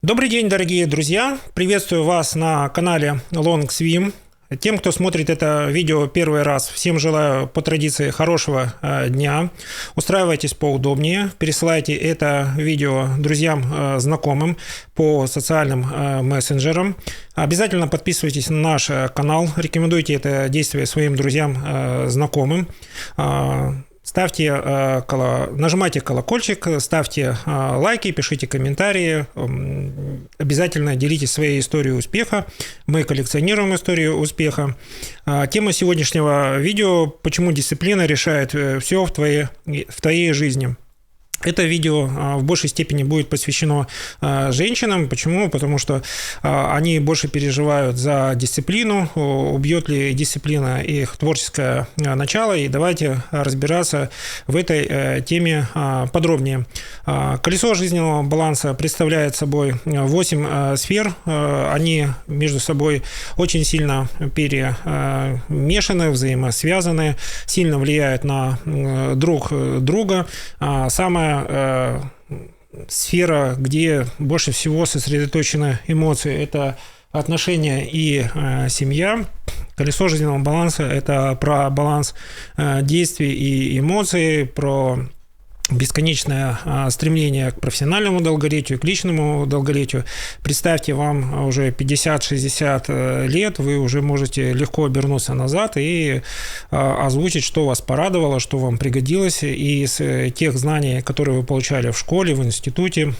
Добрый день, дорогие друзья! Приветствую вас на канале Long Swim. Тем, кто смотрит это видео первый раз, всем желаю по традиции хорошего дня. Устраивайтесь поудобнее, пересылайте это видео друзьям, знакомым по социальным мессенджерам. Обязательно подписывайтесь на наш канал, рекомендуйте это действие своим друзьям, знакомым. Нажимайте колокольчик, ставьте лайки, пишите комментарии. Обязательно делитесь своей историей успеха. Мы коллекционируем историю успеха. Тема сегодняшнего видео – почему дисциплина решает все в твоей жизни. Это видео в большей степени будет посвящено женщинам. Почему? Потому что они больше переживают за дисциплину, убьет ли дисциплина их творческое начало. И давайте разбираться в этой теме подробнее. Колесо жизненного баланса представляет собой 8 сфер. Они между собой очень сильно перемешаны, взаимосвязаны, сильно влияют на друг друга. Самая сфера, где больше всего сосредоточены эмоции, это отношения и семья. Колесо жизненного баланса – это про баланс действий и эмоций, про бесконечное стремление к профессиональному долголетию, к личному долголетию. Представьте, вам уже 50-60 лет, вы уже можете легко обернуться назад и озвучить, что вас порадовало, что вам пригодилось из тех знаний, которые вы получали в школе, в институте.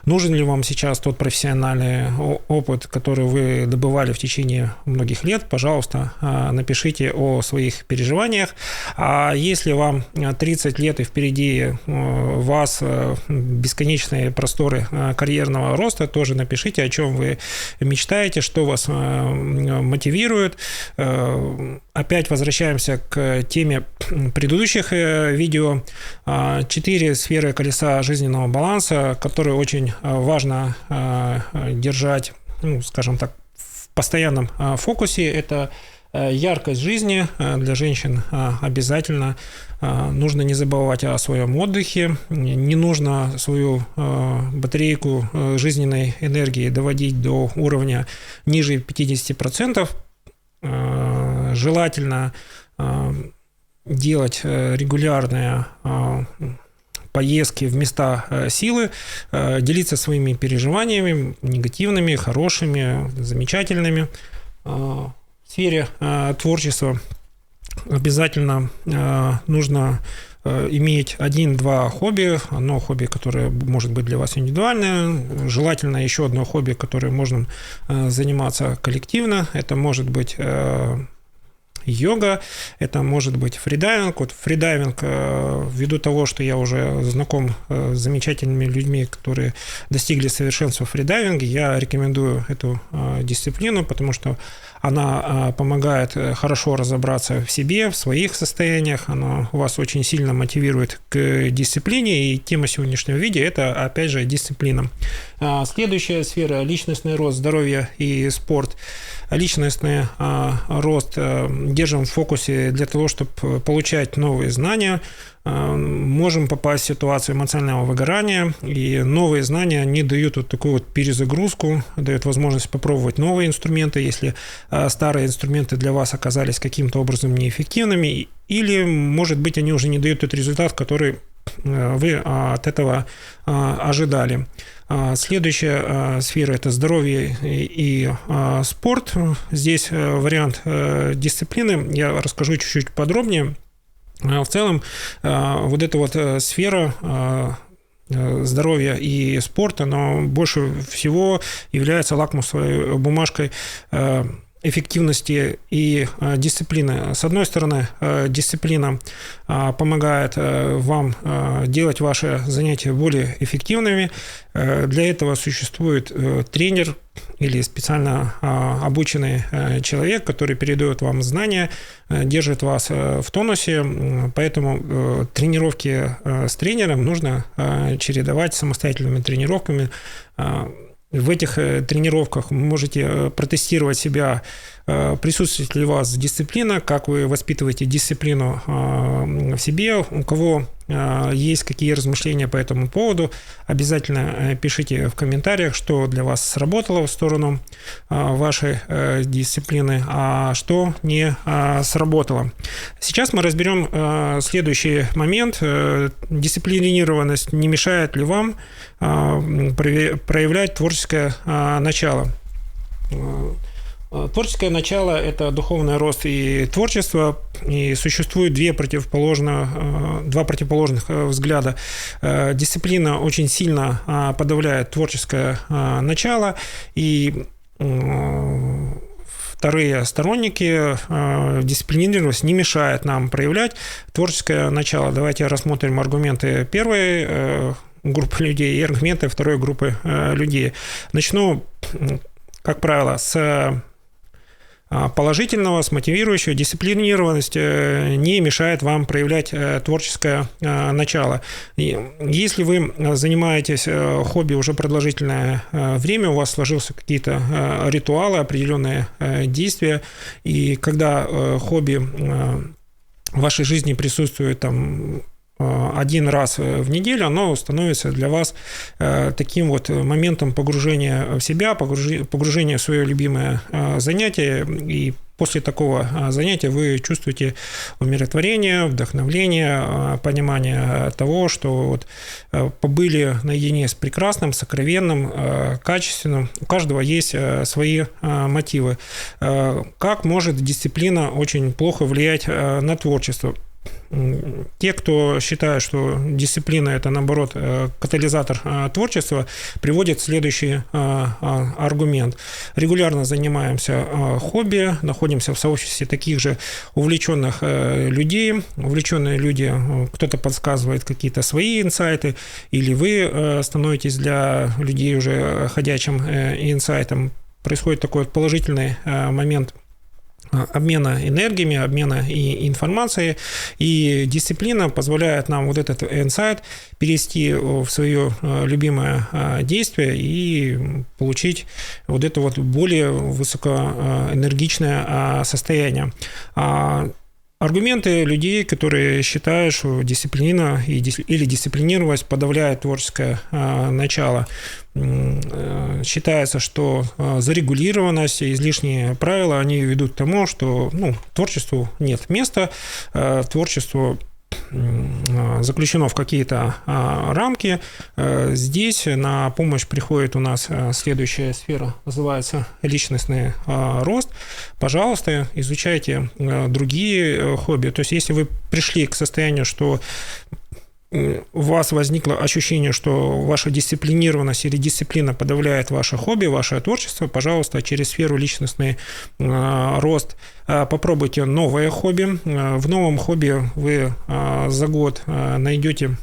Нужен ли вам сейчас тот профессиональный опыт, который вы добывали в течение многих лет? Пожалуйста, напишите о своих переживаниях. А если вам 30 лет и впереди вас бесконечные просторы карьерного роста, тоже напишите, о чем вы мечтаете, что вас мотивирует. Опять возвращаемся к теме предыдущих видео. 4 сферы колеса жизненного баланса, которые очень важно держать, скажем так, в постоянном фокусе. Это яркость жизни для женщин обязательно. Нужно не забывать о своем отдыхе. Не нужно свою батарейку жизненной энергии доводить до уровня ниже 50%. Желательно делать регулярные поездки в места силы, делиться своими переживаниями, негативными, хорошими, замечательными. В сфере творчества обязательно нужно иметь 1-2 хобби. Одно хобби, которое может быть для вас индивидуальное. Желательно еще одно хобби, которое можно заниматься коллективно. Это может быть йога, это может быть фридайвинг. Вот фридайвинг, ввиду того, что я уже знаком с замечательными людьми, которые достигли совершенства в фридайвинге, я рекомендую эту дисциплину, потому что она помогает хорошо разобраться в себе, в своих состояниях, она вас очень сильно мотивирует к дисциплине, и тема сегодняшнего видео – это, опять же, дисциплина. Следующая сфера – личностный рост, здоровье и спорт. Личностный рост держим в фокусе для того, чтобы получать новые знания. Можем попасть в ситуацию эмоционального выгорания, и новые знания не дают вот такую вот перезагрузку, дают возможность попробовать новые инструменты, если старые инструменты для вас оказались каким-то образом неэффективными, или, может быть, они уже не дают тот результат, который вы от этого ожидали. Следующая сфера – это здоровье и спорт. Здесь вариант дисциплины я расскажу чуть-чуть подробнее. В целом, вот эта вот сфера здоровья и спорта, она больше всего является лакмусовой бумажкой эффективности и дисциплины. С одной стороны, дисциплина помогает вам делать ваши занятия более эффективными. Для этого существует тренер или специально обученный человек, который передает вам знания, держит вас в тонусе. Поэтому тренировки с тренером нужно чередовать с самостоятельными тренировками. В этих тренировках вы можете протестировать себя, присутствует ли у вас дисциплина, как вы воспитываете дисциплину в себе, у кого есть какие размышления по этому поводу, обязательно пишите в комментариях, что для вас сработало в сторону вашей дисциплины, а что не сработало. Сейчас мы разберем следующий момент. Дисциплинированность не мешает ли вам проявлять творческое начало? Творческое начало – это духовный рост и творчество, и существует два противоположных взгляда. Дисциплина очень сильно подавляет творческое начало, и вторые сторонники дисциплинированность не мешает нам проявлять творческое начало. Давайте рассмотрим аргументы первой группы людей и аргументы второй группы людей. Начну, как правило, с положительного, с мотивирующего. Дисциплинированность не мешает вам проявлять творческое начало. Если вы занимаетесь хобби уже продолжительное время, у вас сложился какие-то ритуалы, определенные действия, и когда хобби в вашей жизни присутствует там один раз в неделю, оно становится для вас таким вот моментом погружения в себя, погружения в свое любимое занятие, и после такого занятия вы чувствуете умиротворение, вдохновление, понимание того, что вот побыли наедине с прекрасным, сокровенным, качественным. У каждого есть свои мотивы. Как может дисциплина очень плохо влиять на творчество? Те, кто считает, что дисциплина – это, наоборот, катализатор творчества, приводят следующий аргумент. Регулярно занимаемся хобби, находимся в сообществе таких же увлеченных людей. Увлеченные люди, кто-то подсказывает какие-то свои инсайты, или вы становитесь для людей уже ходячим инсайтом. Происходит такой положительный момент обмена энергиями, обмена и информацией, и дисциплина позволяет нам вот этот инсайт перевести в свое любимое действие и получить вот это вот более высокоэнергичное состояние. Аргументы людей, которые считают, что дисциплина или дисциплинированность подавляет творческое начало. Считается, что зарегулированность и излишние правила, они ведут к тому, что творчеству нет места, творчеству заключено в какие-то рамки. Здесь на помощь приходит у нас следующая сфера, называется личностный рост. Пожалуйста, изучайте другие хобби. То есть, если вы пришли к состоянию, что у вас возникло ощущение, что ваша дисциплинированность или дисциплина подавляет ваше хобби, ваше творчество, пожалуйста, через сферу личностный рост попробуйте новое хобби. В новом хобби вы за год найдете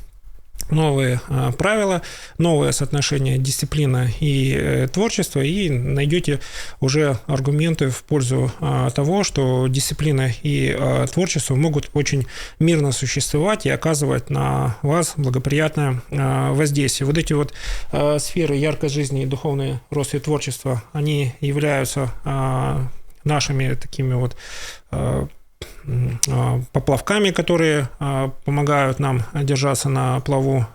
новые правила, новое соотношение дисциплина и творчества, и найдете уже аргументы в пользу того, что дисциплина и творчество могут очень мирно существовать и оказывать на вас благоприятное воздействие. Вот эти вот сферы яркой жизни, духовный рост и творчество, они являются нашими такими вот поплавками, которые помогают нам держаться на плаву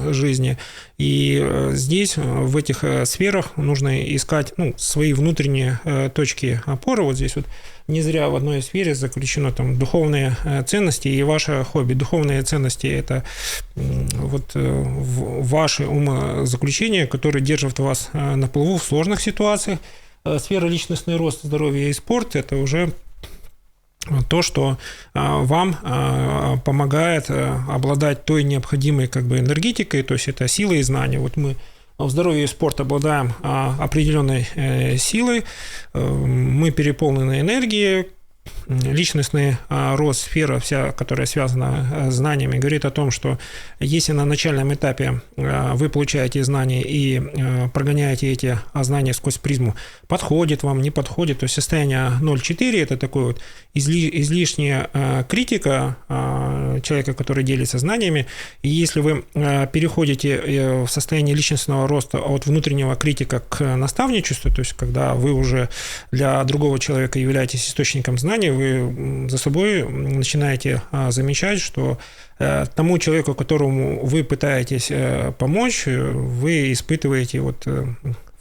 жизни. И здесь, в этих сферах, нужно искать свои внутренние точки опоры. Вот здесь вот не зря в одной сфере заключено там духовные ценности и ваше хобби. Духовные ценности – это вот ваши умозаключения, которые держат вас на плаву в сложных ситуациях. Сфера личностный рост, здоровье и спорт – это уже то, что вам помогает обладать той необходимой энергетикой, то есть это сила и знания. Вот мы в здоровье и спорт обладаем определенной силой, мы переполнены энергией. Личностный рост, сфера вся, которая связана с знаниями, говорит о том, что если на начальном этапе вы получаете знания и прогоняете эти знания сквозь призму, подходит вам, не подходит, то есть состояние 0,4 – это такой вот излишняя критика человека, который делится знаниями, и если вы переходите в состояние личностного роста от внутреннего критика к наставничеству, то есть когда вы уже для другого человека являетесь источником знаний, знаний, вы за собой начинаете замечать, что тому человеку, которому вы пытаетесь помочь, вы испытываете вот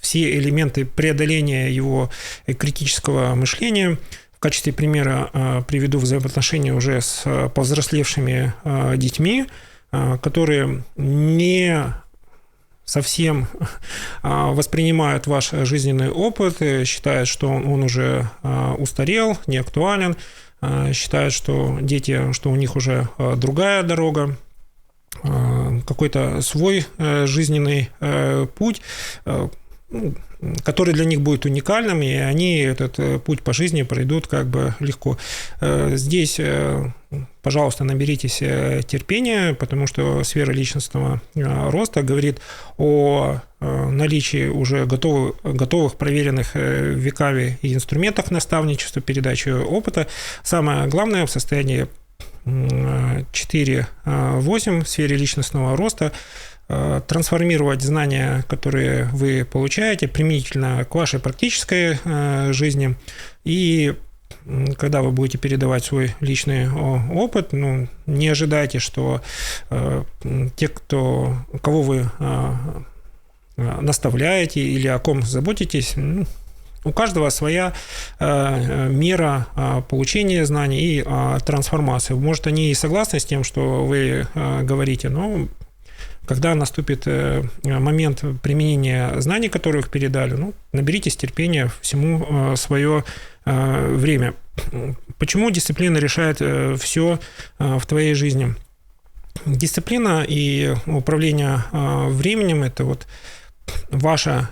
все элементы преодоления его критического мышления. В качестве примера приведу взаимоотношения уже с повзрослевшими детьми, которые не совсем воспринимают ваш жизненный опыт, считают, что он уже устарел, не актуален, считают, что дети, что у них уже другая дорога, какой-то свой жизненный путь, который для них будет уникальным, и они этот путь по жизни пройдут как бы легко. Здесь, пожалуйста, наберитесь терпения, потому что сфера личностного роста говорит о наличии уже готовых проверенных веками и инструментах наставничества, передачи опыта. Самое главное в состоянии 4-8 в сфере личностного роста трансформировать знания, которые вы получаете, применительно к вашей практической жизни. И когда вы будете передавать свой личный опыт, не ожидайте, что те, кого вы наставляете или о ком заботитесь, у каждого своя мера получения знаний и трансформации. Может, они и согласны с тем, что вы говорите, но когда наступит момент применения знаний, которые их передали, наберитесь терпения, всему свое время. Почему дисциплина решает все в твоей жизни? Дисциплина и управление временем – это вот ваше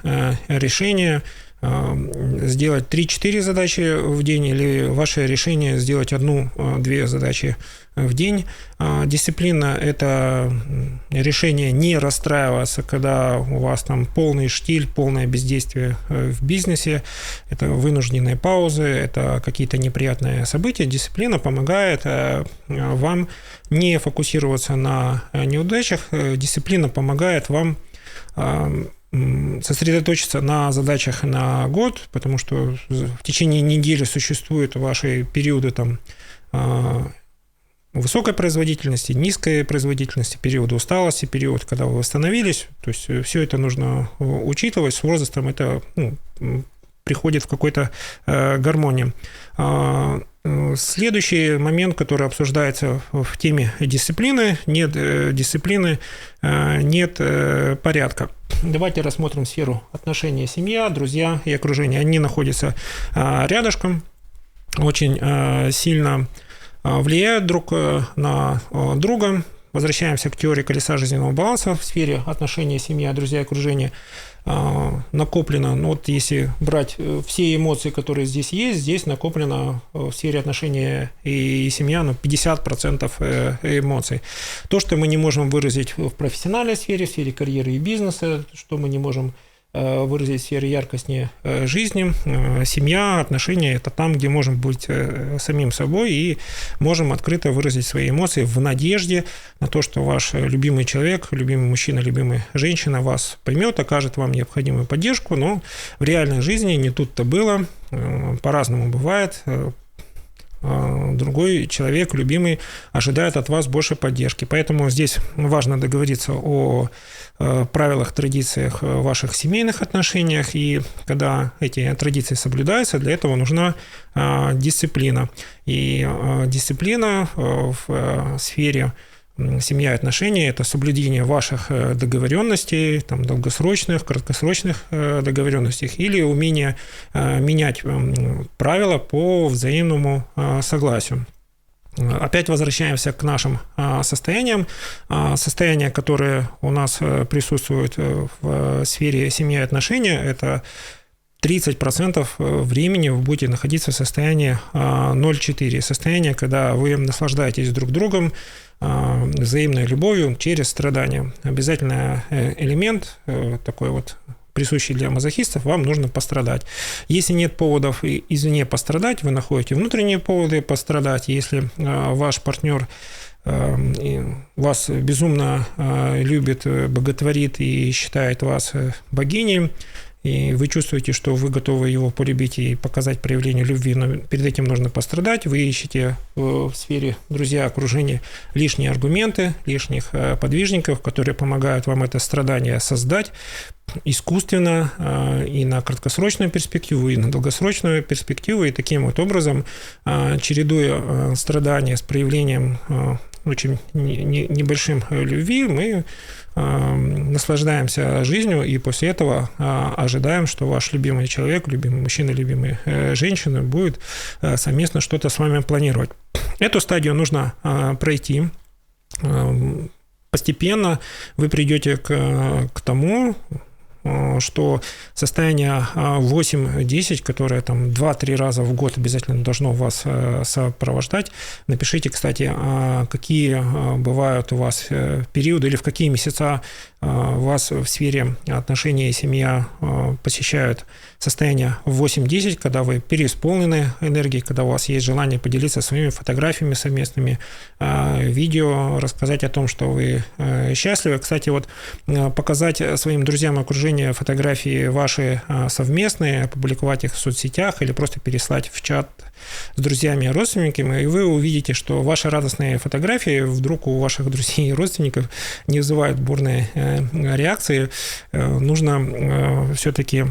решение сделать 3-4 задачи в день или ваше решение сделать 1-2 задачи в день. Дисциплина – это решение не расстраиваться, когда у вас там полный штиль, полное бездействие в бизнесе, это вынужденные паузы, это какие-то неприятные события. Дисциплина помогает вам не фокусироваться на неудачах, дисциплина помогает вам сосредоточиться на задачах на год, потому что в течение недели существуют ваши периоды высокой производительности, низкой производительности, периоды усталости, период, когда вы восстановились. То есть все это нужно учитывать. С возрастом это приходит в какой-то гармонии. Следующий момент, который обсуждается в теме дисциплины: нет дисциплины, нет порядка. Давайте рассмотрим сферу отношения семья, друзья и окружение. Они находятся рядышком, очень сильно влияют друг на друга. Возвращаемся к теории колеса жизненного баланса в сфере отношения семья, друзья и окружение. Накоплено, если брать все эмоции, которые здесь есть, здесь накоплено в сфере отношения и семья 50% эмоций. То, что мы не можем выразить в профессиональной сфере, в сфере карьеры и бизнеса, что мы не можем выразить в сфере яркости жизни, семья, отношения – это там, где можем быть самим собой и можем открыто выразить свои эмоции в надежде на то, что ваш любимый человек, любимый мужчина, любимая женщина вас поймет, окажет вам необходимую поддержку, но в реальной жизни не тут-то было, по-разному бывает. Другой человек, любимый, ожидает от вас больше поддержки. Поэтому здесь важно договориться о правилах, традициях в ваших семейных отношениях. И когда эти традиции соблюдаются, для этого нужна дисциплина. И дисциплина в сфере семья и отношения – это соблюдение ваших договоренностей, долгосрочных, краткосрочных договоренностей, или умение менять правила по взаимному согласию. Опять возвращаемся к нашим состояниям. Состояния, которые у нас присутствуют в сфере семья и отношения, это 30% времени вы будете находиться в состоянии 0,4. Состояние, когда вы наслаждаетесь друг другом, взаимной любовью через страдания. Обязательный элемент, такой вот присущий для мазохистов, вам нужно пострадать. Если нет поводов извне пострадать, вы находите внутренние поводы пострадать. Если ваш партнер вас безумно любит, боготворит и считает вас богиней, и вы чувствуете, что вы готовы его полюбить и показать проявление любви, но перед этим нужно пострадать, вы ищете в сфере друзья, окружения лишние аргументы, лишних подвижников, которые помогают вам это страдание создать искусственно и на краткосрочную перспективу, и на долгосрочную перспективу, и таким вот образом, чередуя страдания с проявлением очень небольшим любви, мы наслаждаемся жизнью, и после этого ожидаем, что ваш любимый человек, любимый мужчина, любимая женщина будет совместно что-то с вами планировать. Эту стадию нужно пройти. Постепенно вы придете к тому, что состояние 8-10, которое там 2-3 раза в год обязательно должно вас сопровождать. Напишите, кстати, какие бывают у вас периоды или в какие месяца вас в сфере отношений и семья посещают состояние 8-10, когда вы переисполнены энергией, когда у вас есть желание поделиться своими фотографиями совместными, видео, рассказать о том, что вы счастливы. Кстати, вот показать своим друзьям и окружению фотографии ваши совместные, опубликовать их в соцсетях или просто переслать в чат с друзьями и родственниками, и вы увидите, что ваши радостные фотографии вдруг у ваших друзей и родственников не вызывают бурные реакции. Нужно все-таки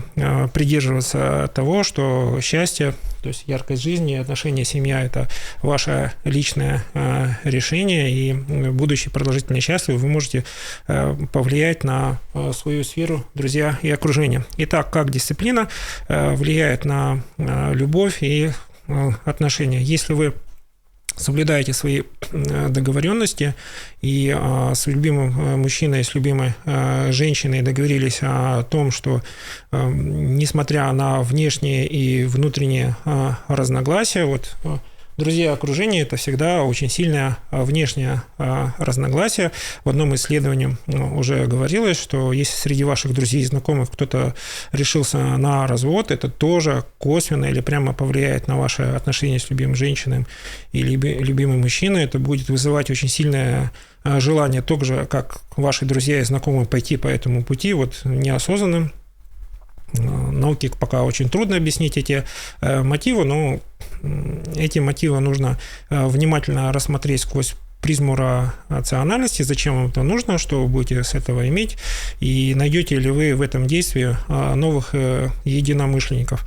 придерживаться того, что счастье, то есть яркость жизни, отношения, семья – это ваше личное решение, и будучи продолжительно счастливы, вы можете повлиять на свою сферу, друзья и окружение. Итак, как дисциплина влияет на любовь и отношения. Если вы соблюдаете свои договоренности и с любимым мужчиной, с любимой женщиной договорились о том, что несмотря на внешние и внутренние разногласия, вот друзья окружения – это всегда очень сильное внешнее разногласие. В одном исследовании уже говорилось, что если среди ваших друзей и знакомых кто-то решился на развод, это тоже косвенно или прямо повлияет на ваши отношения с любимой женщиной или любимым мужчиной. Это будет вызывать очень сильное желание, так же, как ваши друзья и знакомые, пойти по этому пути, вот неосознанным. Науке пока очень трудно объяснить эти мотивы, но эти мотивы нужно внимательно рассмотреть сквозь призму рациональности, зачем вам это нужно, что вы будете с этого иметь, и найдете ли вы в этом действии новых единомышленников.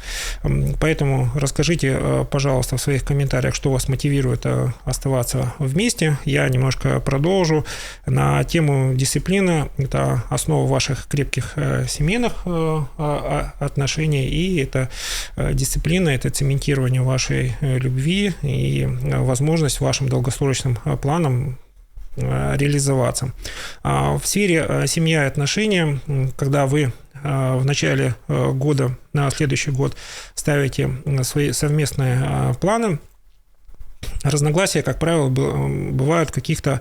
Поэтому расскажите, пожалуйста, в своих комментариях, что вас мотивирует оставаться вместе. Я немножко продолжу на тему дисциплины. Это основа ваших крепких семейных отношений, и это дисциплина, это цементирование вашей любви и возможность вашим долгосрочным планам реализоваться. В сфере семья и отношения, когда вы в начале года на следующий год ставите свои совместные планы, разногласия, как правило, бывают в каких-то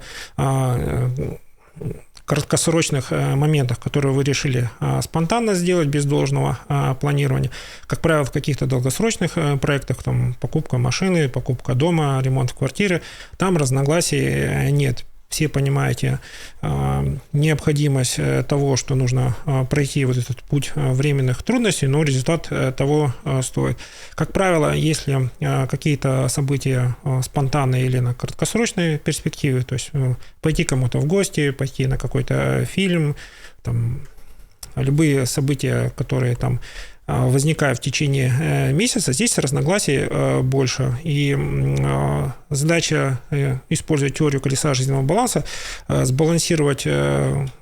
краткосрочных моментах, которые вы решили спонтанно сделать без должного планирования. Как правило, в каких-то долгосрочных проектах, там, покупка машины, покупка дома, ремонт в квартире, там разногласий нет. Все понимаете необходимость того, что нужно пройти вот этот путь временных трудностей, но результат того стоит. Как правило, если какие-то события спонтанные или на краткосрочной перспективе, то есть пойти кому-то в гости, пойти на какой-то фильм, там, любые события, которые там возникая в течение месяца, здесь разногласий больше. И задача использовать теорию колеса жизненного баланса, сбалансировать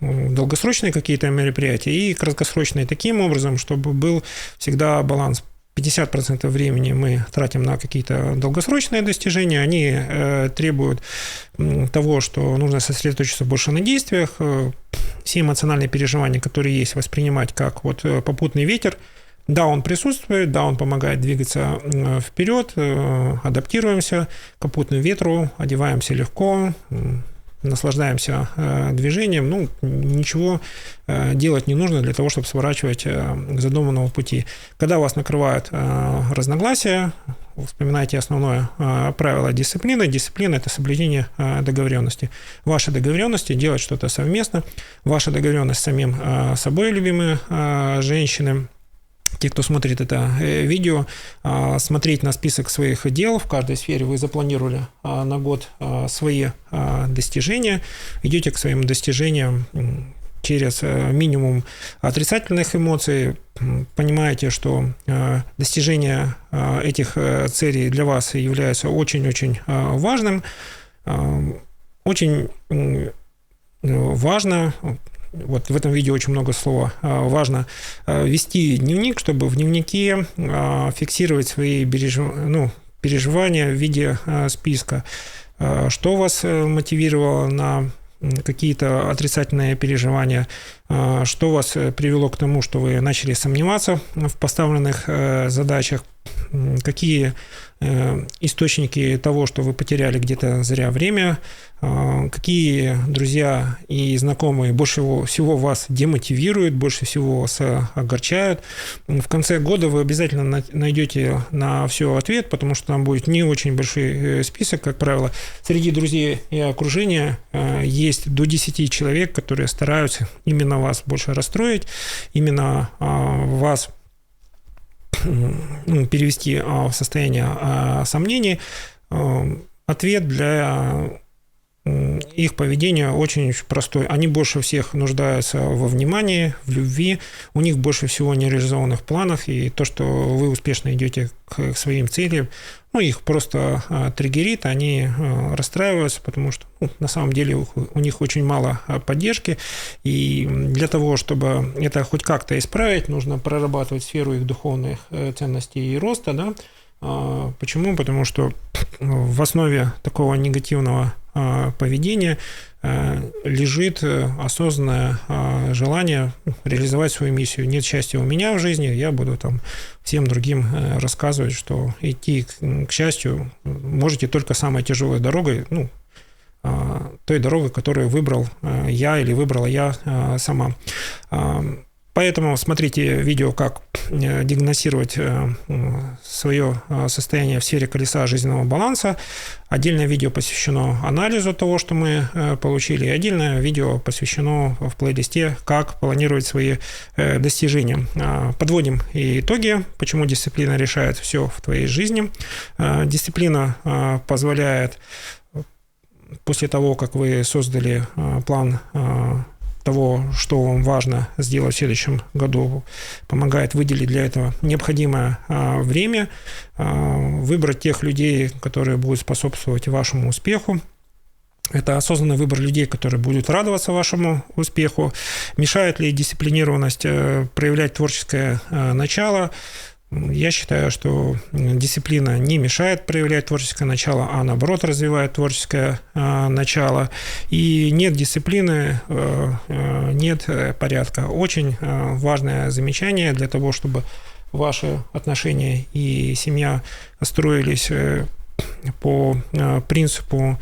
долгосрочные какие-то мероприятия и краткосрочные таким образом, чтобы был всегда баланс. 50% времени мы тратим на какие-то долгосрочные достижения, они требуют того, что нужно сосредоточиться больше на действиях, все эмоциональные переживания, которые есть, воспринимать как вот попутный ветер. Да, он присутствует, да, он помогает двигаться вперед, адаптируемся к попутному ветру, одеваемся легко, наслаждаемся движением. Ну, ничего делать не нужно для того, чтобы сворачивать к задуманному пути. Когда вас накрывают разногласия, вспоминайте основное правило дисциплины. Дисциплина – это соблюдение договоренности. Ваши договоренности – делать что-то совместно. Ваша договоренность с самим собой, любимые женщины, те, кто смотрит это видео, смотреть на список своих дел. В каждой сфере вы запланировали на год свои достижения, идете к своим достижениям через минимум отрицательных эмоций, понимаете, что достижение этих целей для вас является очень-очень важным. Очень важно, вот в этом видео очень много слова, важно вести дневник, чтобы в дневнике фиксировать свои переживания в виде списка. Что вас мотивировало на какие-то отрицательные переживания, что вас привело к тому, что вы начали сомневаться в поставленных задачах, какие источники того, что вы потеряли где-то зря время, какие друзья и знакомые больше всего вас демотивируют, больше всего вас огорчают. В конце года вы обязательно найдете на все ответ, потому что там будет не очень большой список, как правило. Среди друзей и окружения есть до 10 человек, которые стараются именно вас больше расстроить, именно вас перевести в состояние сомнений. Ответ для их поведения очень простой. Они больше всех нуждаются во внимании, в любви. У них больше всего нереализованных планов. И то, что вы успешно идете к своим целям, их просто триггерит, они расстраиваются, потому что на самом деле у них очень мало поддержки. И для того, чтобы это хоть как-то исправить, нужно прорабатывать сферу их духовных ценностей и роста. Да? Почему? Потому что в основе такого негативного поведения лежит осознанное желание реализовать свою миссию. Нет счастья у меня в жизни, я буду всем другим рассказывать, что идти к счастью можете только самой тяжелой дорогой, той дорогой, которую выбрал я или выбрала я сама. Поэтому смотрите видео, как диагностировать свое состояние в сфере колеса жизненного баланса. Отдельное видео посвящено анализу того, что мы получили, и отдельное видео посвящено в плейлисте, как планировать свои достижения. Подводим итоги, почему дисциплина решает все в твоей жизни. Дисциплина позволяет, после того, как вы создали план того, что вам важно сделать в следующем году, помогает выделить для этого необходимое время, выбрать тех людей, которые будут способствовать вашему успеху. Это осознанный выбор людей, которые будут радоваться вашему успеху. Мешает ли дисциплинированность проявлять творческое начало? Я считаю, что дисциплина не мешает проявлять творческое начало, а наоборот развивает творческое начало. И нет дисциплины, нет порядка. Очень важное замечание для того, чтобы ваши отношения и семья строились по принципу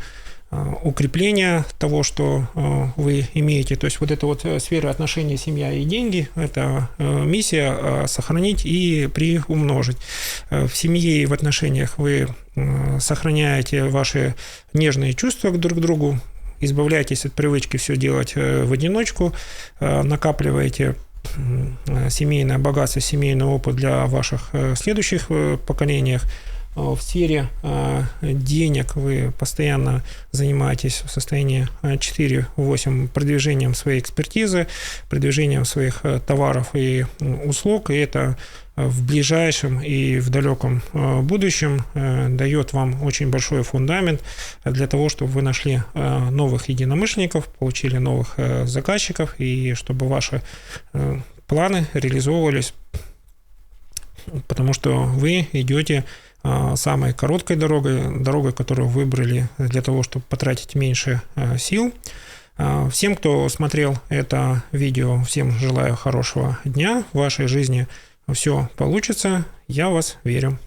укрепления того, что вы имеете. То есть вот эта вот сфера отношений семья и деньги – это миссия сохранить и приумножить. В семье и в отношениях вы сохраняете ваши нежные чувства друг к другу, избавляетесь от привычки все делать в одиночку, накапливаете семейное богатство, семейный опыт для ваших следующих поколениях. В сфере денег вы постоянно занимаетесь в состоянии 4-8 продвижением своей экспертизы, продвижением своих товаров и услуг, и это в ближайшем и в далеком будущем дает вам очень большой фундамент для того, чтобы вы нашли новых единомышленников, получили новых заказчиков, и чтобы ваши планы реализовывались, потому что вы идете самой короткой дорогой, которую выбрали для того, чтобы потратить меньше сил. Всем, кто смотрел это видео, всем желаю хорошего дня. В вашей жизни все получится. Я в вас верю.